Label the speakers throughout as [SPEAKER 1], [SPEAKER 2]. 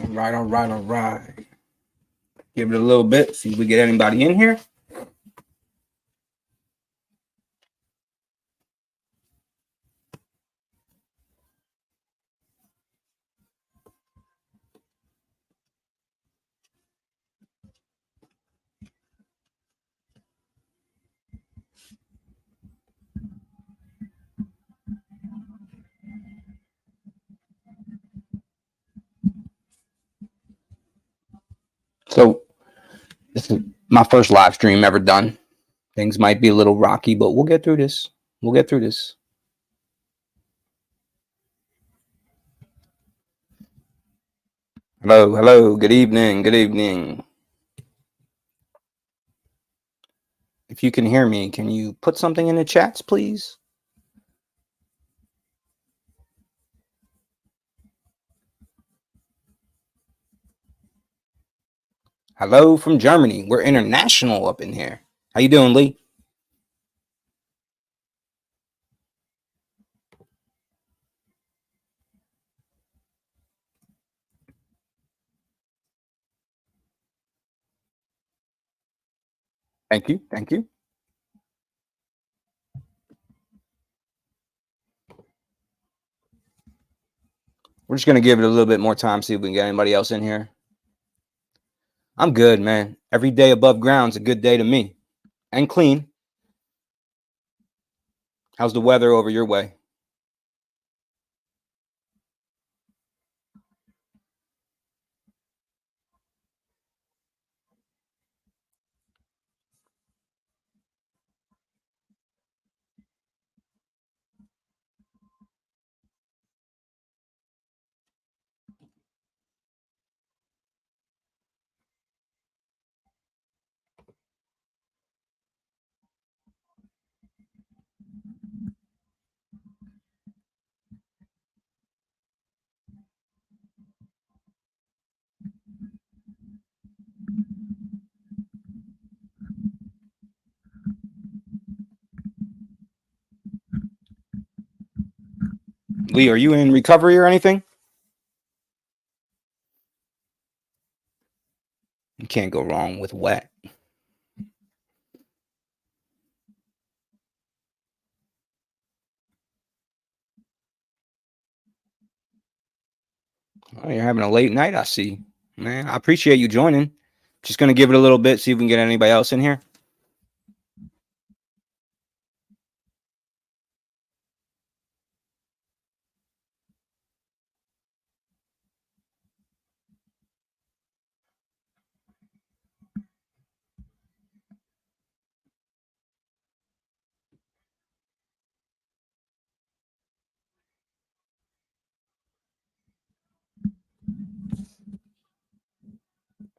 [SPEAKER 1] All right. Give it a little bit, see if we get anybody in here. So this is my first live stream ever done. Things might be a little rocky, but we'll get through this. We'll get through this. Hello. Good evening. If you can hear me, can you put something in the chats, please? Hello from Germany. We're international up in here. How you doing, Lee? Thank you. We're just gonna give it a little bit more time, see if we can get anybody else in here. I'm good, man. Every day above ground's a good day to me. And clean. How's the weather over your way? Lee, are you in recovery or anything? You can't go wrong with wet. Oh, you're having a late night, I see. Man, I appreciate you joining. Just gonna give it a little bit, see if we can get anybody else in here.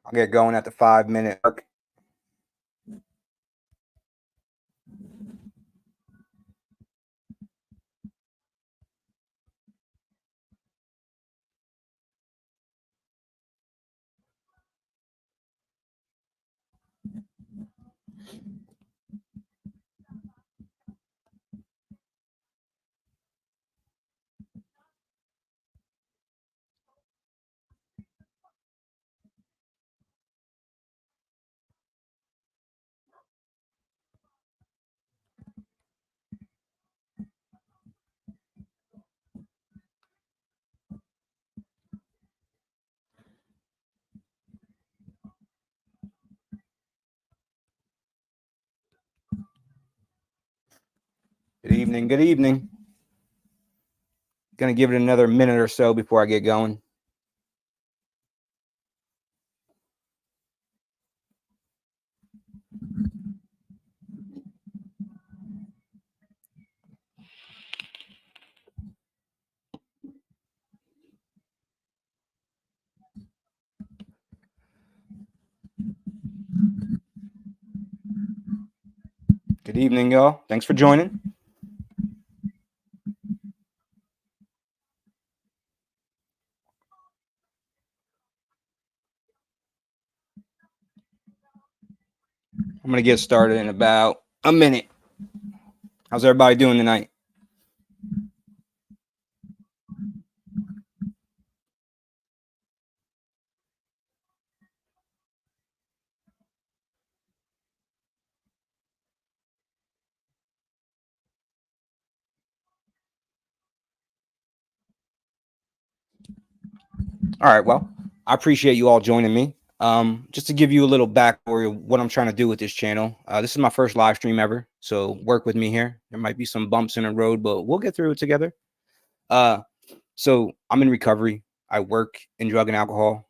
[SPEAKER 1] I'll get going at the 5-minute mark. Good evening. Gonna give it another minute or so before I get going. Good evening, y'all. Thanks for joining. I'm gonna get started in about a minute. How's everybody doing tonight? All right. Well, I appreciate you all joining me. Just to give you a little backstory of what I'm trying to do with this channel. This is my first live stream ever, so work with me here. There might be some bumps in the road, but we'll get through it together. So I'm in recovery. I work in drug and alcohol.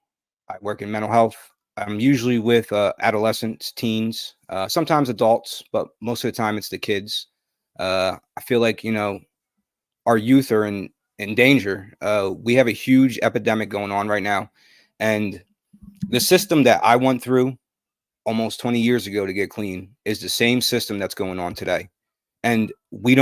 [SPEAKER 1] I work in mental health. I'm usually with adolescents, teens, sometimes adults, but most of the time it's the kids. I feel like, our youth are in danger. We have a huge epidemic going on right now. And the system that I went through almost 20 years ago to get clean is the same system that's going on today. And we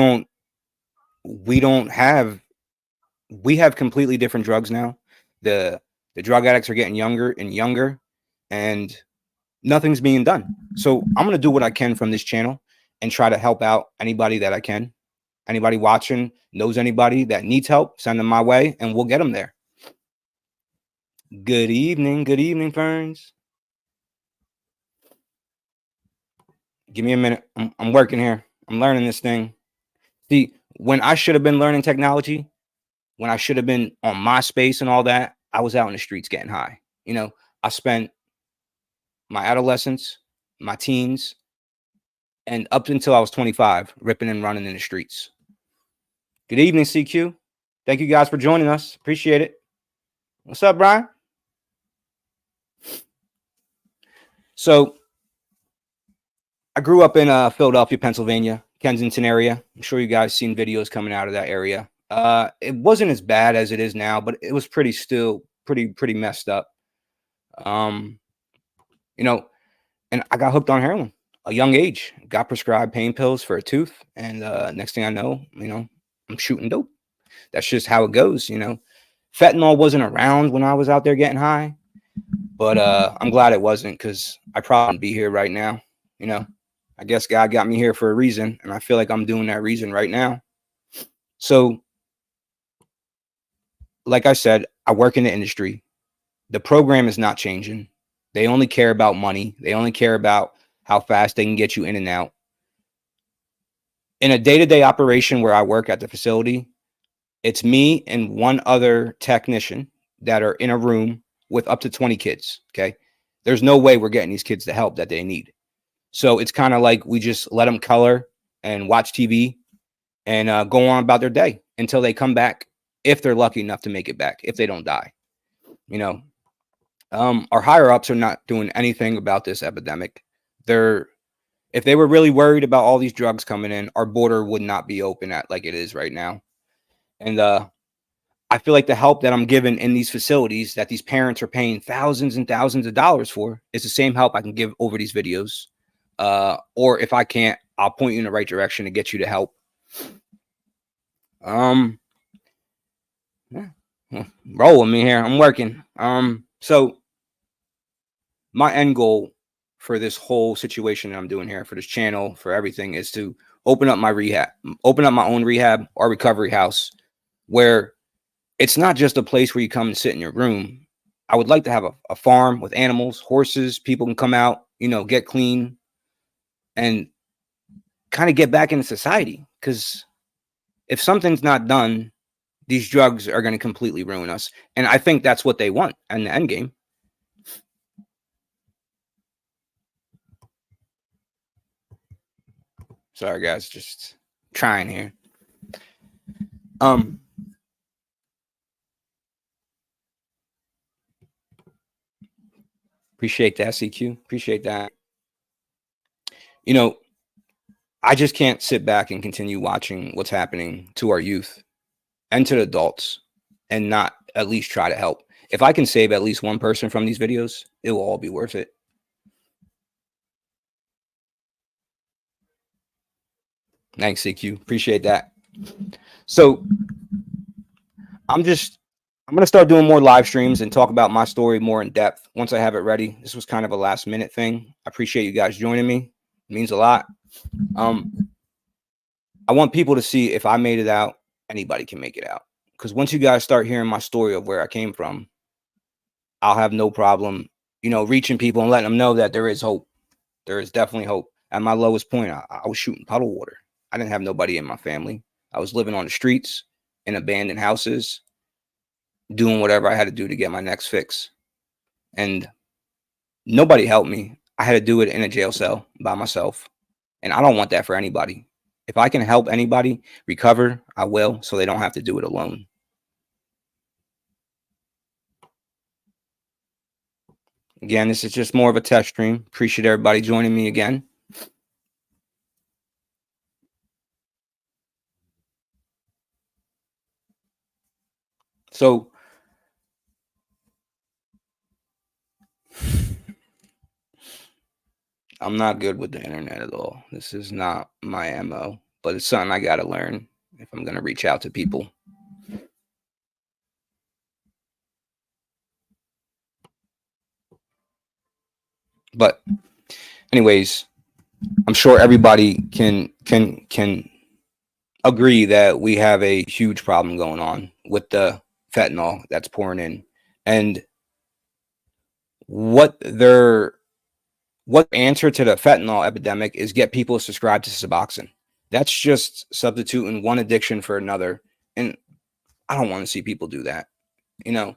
[SPEAKER 1] have completely different drugs now. The drug addicts are getting younger and younger, and nothing's being done. So I'm going to do what I can from this channel and try to help out anybody that I can. Anybody watching knows anybody that needs help, send them my way and we'll get them there. Good evening, Ferns. Give me a minute. I'm working here. I'm learning this thing. See, when I should have been learning technology, when I should have been on MySpace and all that, I was out in the streets getting high. I spent my adolescence, my teens, and up until I was 25, ripping and running in the streets. Good evening, CQ. Thank you guys for joining us. Appreciate it. What's up, Brian? So I grew up in Philadelphia, Pennsylvania, Kensington area. I'm sure you guys seen videos coming out of that area. It wasn't as bad as it is now, but it was pretty messed up. And I got hooked on heroin at a young age. Got prescribed pain pills for a tooth, and next thing I know, I'm shooting dope. That's just how it goes. Fentanyl wasn't around when I was out there getting high, but I'm glad it wasn't, because I probably wouldn't be here right now. I guess God got me here for a reason, and I feel like I'm doing that reason right now. So, like I said, I work in the industry. The program is not changing. They only care about money. They only care about how fast they can get you in and out. In a day-to-day operation where I work at the facility, it's me and one other technician that are in a room with up to 20 kids. Okay. There's no way we're getting these kids the help that they need. So it's kind of like we just let them color and watch TV and go on about their day until they come back, if they're lucky enough to make it back, if they don't die. Our higher ups are not doing anything about this epidemic. If they were really worried about all these drugs coming in, our border would not be open at like it is right now. And I feel like the help that I'm given in these facilities that these parents are paying thousands and thousands of dollars for is the same help I can give over these videos. Or if I can't, I'll point you in the right direction to get you to help. Roll with me here. I'm working. So my end goal for this whole situation that I'm doing here, for this channel, for everything, is to open up my own rehab or recovery house, where it's not just a place where you come and sit in your room. I would like to have a farm with animals, horses. People can come out, get clean and kind of get back into society. Because if something's not done, these drugs are going to completely ruin us. And I think that's what they want in the end game. Sorry, guys, just trying here. Appreciate that, CQ. Appreciate that. I just can't sit back and continue watching what's happening to our youth and to the adults and not at least try to help. If I can save at least one person from these videos, it will all be worth it. Thanks, CQ. Appreciate that. So I'm going to start doing more live streams and talk about my story more in depth once I have it ready. This was kind of a last minute thing. I appreciate you guys joining me. It means a lot. I want people to see, if I made it out, anybody can make it out. Because once you guys start hearing my story of where I came from, I'll have no problem, reaching people and letting them know that there is hope. There is definitely hope. At my lowest point, I was shooting puddle water. I didn't have nobody in my family. I was living on the streets in abandoned houses. doing whatever I had to do to get my next fix. And nobody helped me. I had to do it in a jail cell by myself. And I don't want that for anybody. If I can help anybody recover, I will, so they don't have to do it alone. Again, this is just more of a test stream. Appreciate everybody joining me again. So I'm not good with the internet at all. This is not my MO, but it's something I got to learn if I'm going to reach out to people. But anyways, I'm sure everybody can agree that we have a huge problem going on with the fentanyl that's pouring in. And what answer to the fentanyl epidemic is get people to subscribe to Suboxone. That's just substituting one addiction for another. And I don't want to see people do that. You know,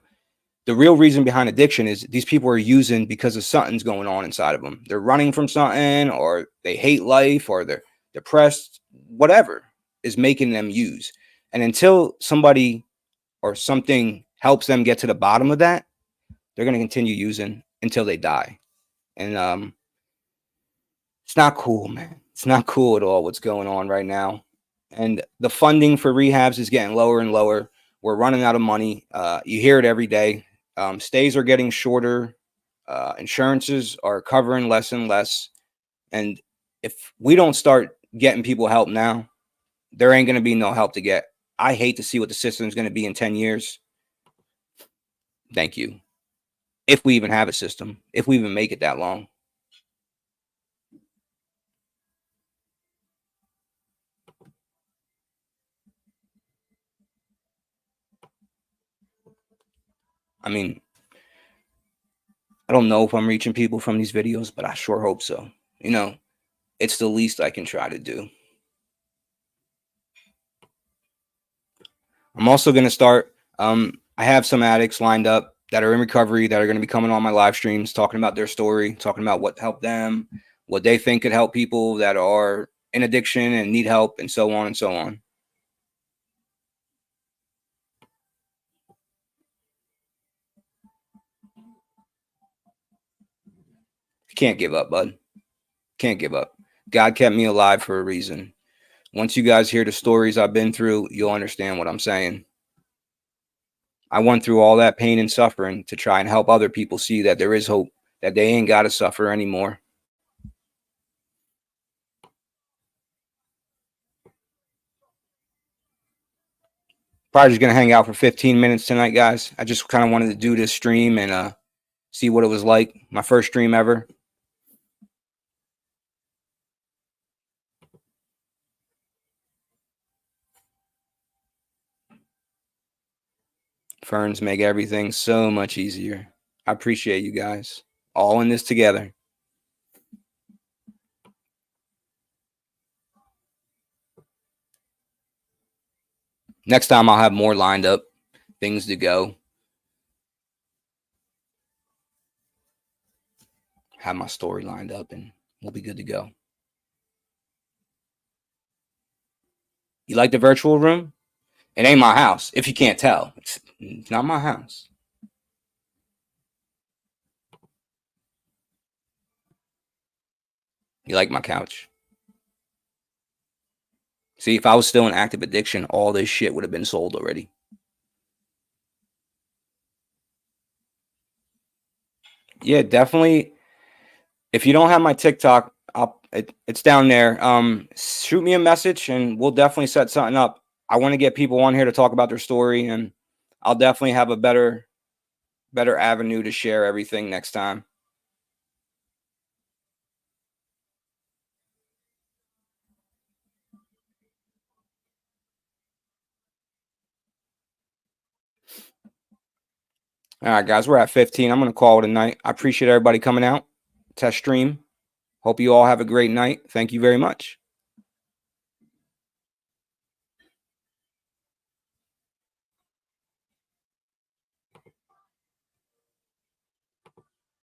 [SPEAKER 1] the real reason behind addiction is these people are using because of something's going on inside of them. They're running from something, or they hate life, or they're depressed, whatever is making them use. And until somebody or something helps them get to the bottom of that, they're going to continue using until they die. And it's not cool, man. It's not cool at all what's going on right now. And the funding for rehabs is getting lower and lower. We're running out of money. You hear it every day. Stays are getting shorter. Insurances are covering less and less. And if we don't start getting people help now, there ain't going to be no help to get. I hate to see what the system is going to be in 10 years. Thank you. If we even have a system, if we even make it that long. I mean, I don't know if I'm reaching people from these videos, but I sure hope so. You know, it's the least I can try to do. I'm also going to start. I have some addicts lined up that are in recovery that are going to be coming on my live streams, talking about their story, talking about what helped them, what they think could help people that are in addiction and need help, and so on and so on. Can't give up, bud. Can't give up. God kept me alive for a reason. Once you guys hear the stories I've been through, you'll understand what I'm saying. I went through all that pain and suffering to try and help other people see that there is hope, that they ain't got to suffer anymore. Probably just going to hang out for 15 minutes tonight, guys. I just kind of wanted to do this stream and see what it was like. My first stream ever. Ferns make everything so much easier. I appreciate you guys. All in this together. Next time I'll have more lined up, things to go. Have my story lined up and we'll be good to go. You like the virtual room? It ain't my house. If you can't tell, it's not my house. You like my couch? See, if I was still in active addiction, all this shit would have been sold already. Yeah, definitely. If you don't have my TikTok, it's down there. Shoot me a message and we'll definitely set something up. I want to get people on here to talk about their story, and I'll definitely have a better avenue to share everything next time. All right, guys, we're at 15. I'm going to call it a night. I appreciate everybody coming out. Test stream. Hope you all have a great night. Thank you very much.